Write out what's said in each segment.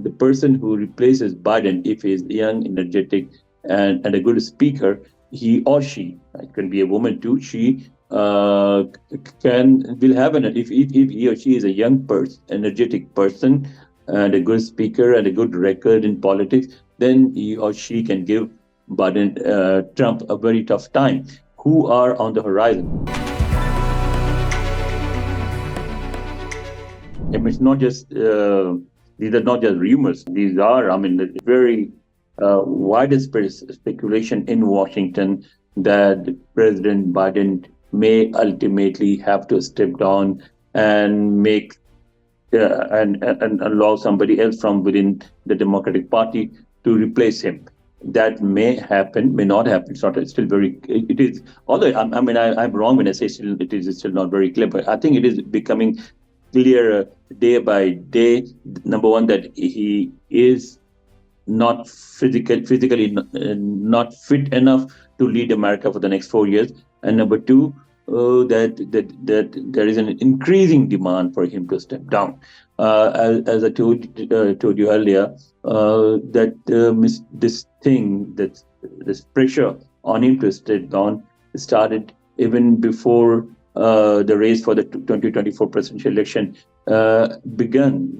the person who replaces Biden, if he is young, energetic, and a good speaker, he or she, it can be a woman too, she will have if he or she is a young person, energetic person, and a good speaker and a good record in politics, then he or she can give Trump a very tough time. Who are on the horizon? I mean, it's not just these are not just rumors. These are, I mean, very widespread speculation in Washington that President Biden may ultimately have to step down and make and allow somebody else from within the Democratic Party to replace him. That may happen, may not happen. It's not. It's still very. It is. Although I'm wrong when I say still, it is still not very clear. But I think it is becoming clearer day by day. Number one, that he is not physically not fit enough to lead America for the next 4 years, and number two, that there is an increasing demand for him to step down. As I told you earlier, that this pressure on him to step down started even before the race for the 2024 presidential election began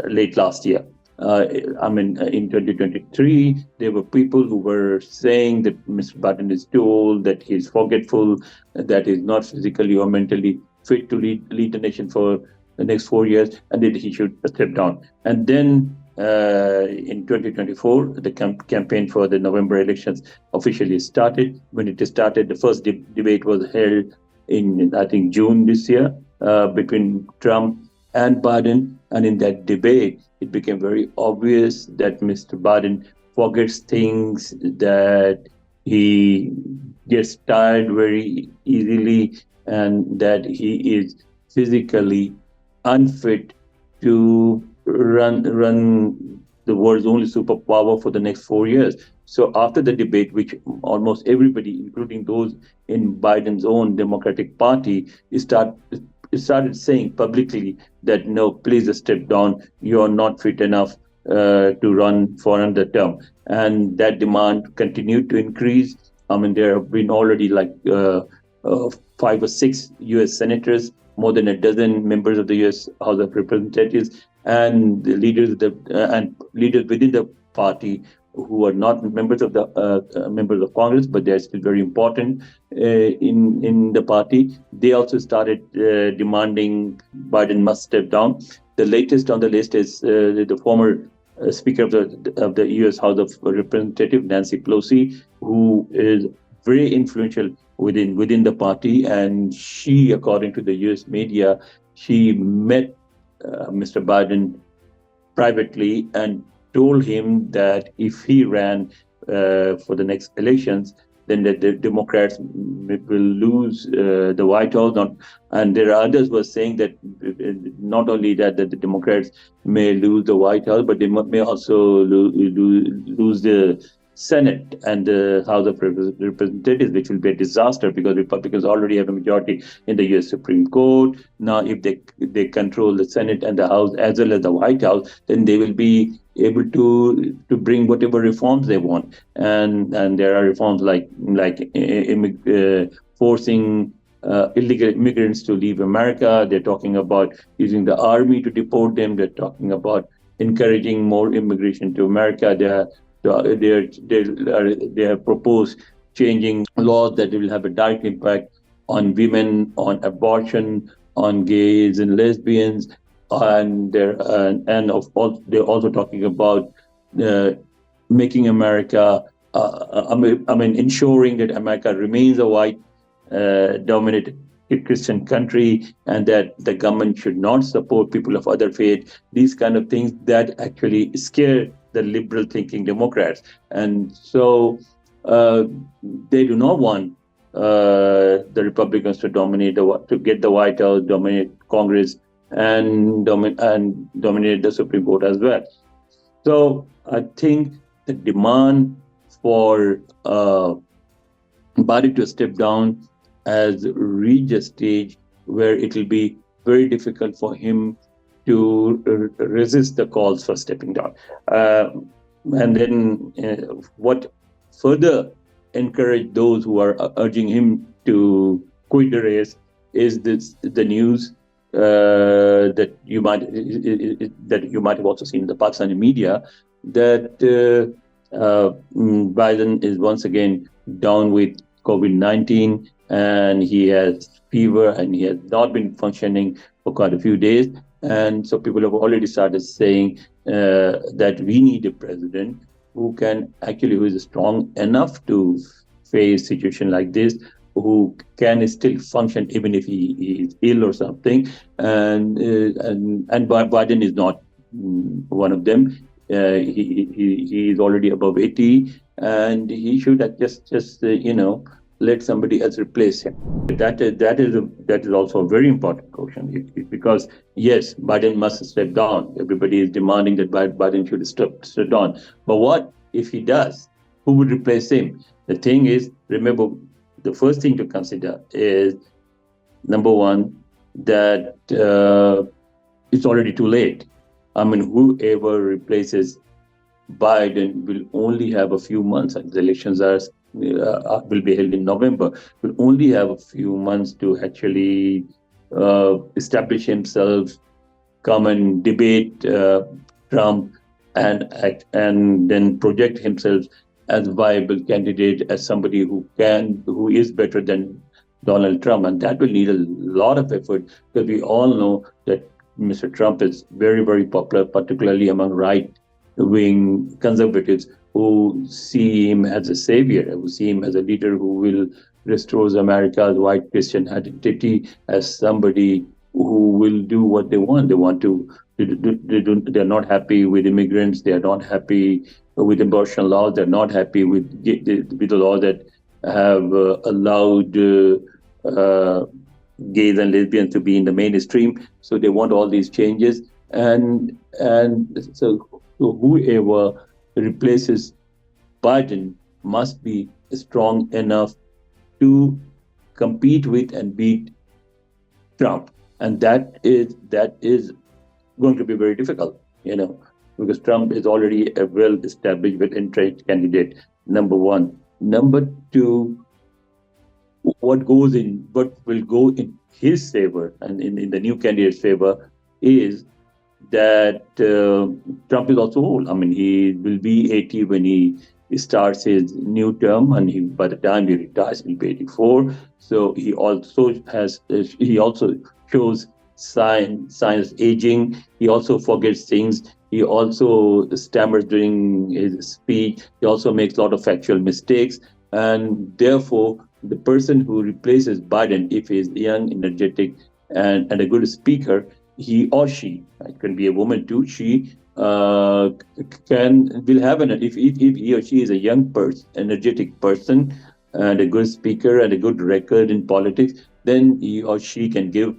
late last year. In 2023, there were people who were saying that Mr. Biden is too old, that he's forgetful, that he's not physically or mentally fit to lead the nation for the next 4 years, and that he should step down. And then in 2024, the campaign for the November elections officially started. When it started, the first debate was held in, I think, June this year between Trump and Biden. And in that debate, it became very obvious that Mr. Biden forgets things, that he gets tired very easily, and that he is physically unfit to run the world's only superpower for the next 4 years. So after the debate, which almost everybody, including those in Biden's own Democratic Party, started saying publicly that no, please step down. You are not fit enough to run for another term. And that demand continued to increase. I mean, there have been already 5 or 6 U.S. senators, more than a dozen members of the U.S. House of Representatives, and the leaders within the party who are not members of Congress, but they're still very important in the party. They also started demanding Biden must step down. The latest on the list is the former Speaker of the U.S. House of Representatives, Nancy Pelosi, who is very influential within the party, and she, according to the U.S. media, she met Mr. Biden privately and told him that if he ran for the next elections, then the Democrats will lose the White House. And there are others who are saying that not only that the Democrats may lose the White House, but they may also lose the Senate and the House of Representatives, which will be a disaster because Republicans already have a majority in the U.S. Supreme Court. Now, if they control the Senate and the House as well as the White House, then they will be able to bring whatever reforms they want. And there are reforms like forcing illegal immigrants to leave America. They're talking about using the army to deport them. They're talking about encouraging more immigration to America. They have proposed changing laws that will have a direct impact on women, on abortion, on gays and lesbians, and they're also talking about making America, ensuring that America remains a white dominated Christian country, and that the government should not support people of other faith. These kind of things that actually scare the liberal thinking Democrats. And so they do not want the Republicans to get the White House, dominate Congress, and dominate the Supreme Court as well. So I think the demand for Biden to step down has reached a stage where it will be very difficult for him resist the calls for stepping down. Uh, and then what further encouraged those who are urging him to quit the race is the news that you might have also seen in the Pakistani media that Biden is once again down with COVID-19, and he has fever and he has not been functioning for quite a few days. And so people have already started saying that we need a president who is strong enough to face a situation like this, who can still function even if he is ill or something. And Biden is not one of them. He is already above 80, and he should just let somebody else replace him. That is also a very important question, because yes, Biden must step down. Everybody is demanding that Biden should step down. But what if he does? Who would replace him? The thing is, remember, the first thing to consider is, number one, that it's already too late. I mean, whoever replaces Biden will only have a few months. The elections will be held in November. Will only have a few months to actually establish himself, come and debate Trump, and then project himself as a viable candidate, as somebody who is better than Donald Trump. And that will need a lot of effort, because we all know that Mr. Trump is very, very popular, particularly among right-wing conservatives who see him as a savior, who see him as a leader who will restore America's white Christian identity, as somebody who will do what they want. They want to. They're not happy with immigrants. They are not happy with abortion laws. They're not happy with the law that have allowed gays and lesbians to be in the mainstream. So they want all these changes, and so whoever replaces Biden must be strong enough to compete with and beat Trump, and that is going to be very difficult, because Trump is already a well-established, well-entrenched candidate. Number one. Number two, what will go in his favor and in the new candidate's favor is that Trump is also old. I mean, he will be 80 when he starts his new term, and by the time he retires, he'll be 84. So he also shows signs of aging. He also forgets things. He also stammers during his speech. He also makes a lot of factual mistakes. And therefore, the person who replaces Biden, if he is young, energetic, and a good speaker, he or she, it can be a woman too, she will have if he or she is a young person, energetic person, and a good speaker and a good record in politics, then he or she can give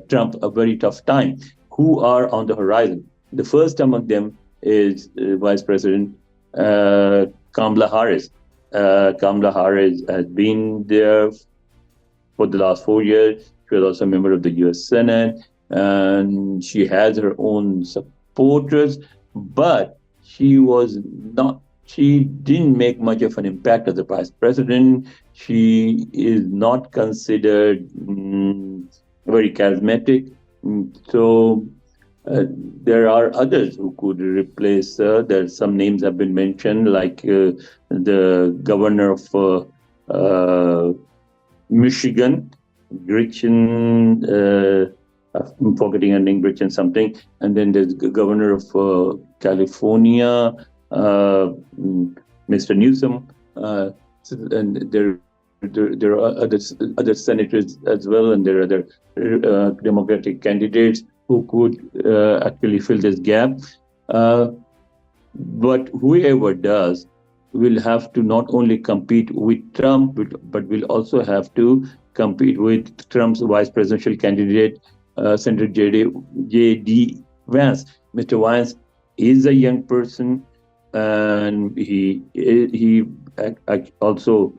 Trump a very tough time. Who are on the horizon? The first among them is Vice President Kamala Harris. Kamala Harris has been there for the last 4 years. She was also a member of the U.S. Senate, and she has her own supporters, but she didn't make much of an impact as a vice president. She is not considered very charismatic. So there are others who could replace her. Some names have been mentioned, like the governor of Michigan, Gretchen, I'm forgetting her name, Gretchen something. And then there's the governor of California, Mr. Newsom. And there are other senators as well, and there are other Democratic candidates who could actually fill this gap. But whoever does will have to not only compete with Trump, but will also have to compete with Trump's vice presidential candidate, Senator J.D. Vance. Mr. Vance is a young person, and he also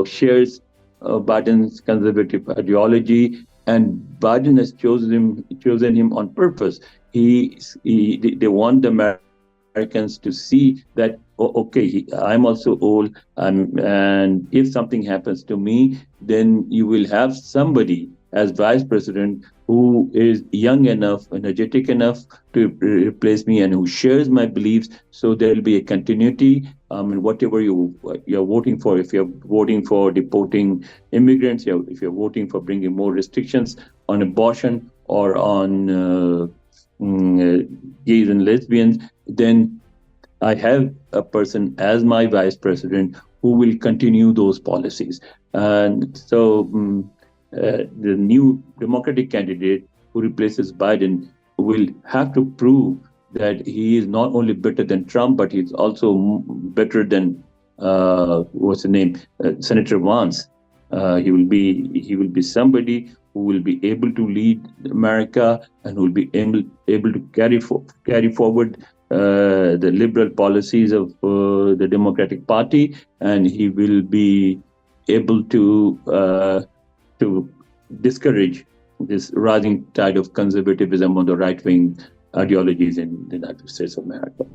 shares Biden's conservative ideology, and Biden has chosen him on purpose. They want the Americans to see that, okay, I'm also old, and if something happens to me, then you will have somebody as vice president who is young enough, energetic enough to replace me, and who shares my beliefs. So there will be a continuity. Whatever you're voting for, if you're voting for deporting immigrants, if you're voting for bringing more restrictions on abortion or on gays and lesbians, then I have a person as my vice president who will continue those policies. And so the new Democratic candidate who replaces Biden will have to prove that he is not only better than Trump, but he's also better than what's the name, Senator Vance. He will be somebody who will be able to lead America and will be able to carry forward the liberal policies of the Democratic Party, and he will be able to discourage this rising tide of conservatism or the right wing ideologies in the United States of America.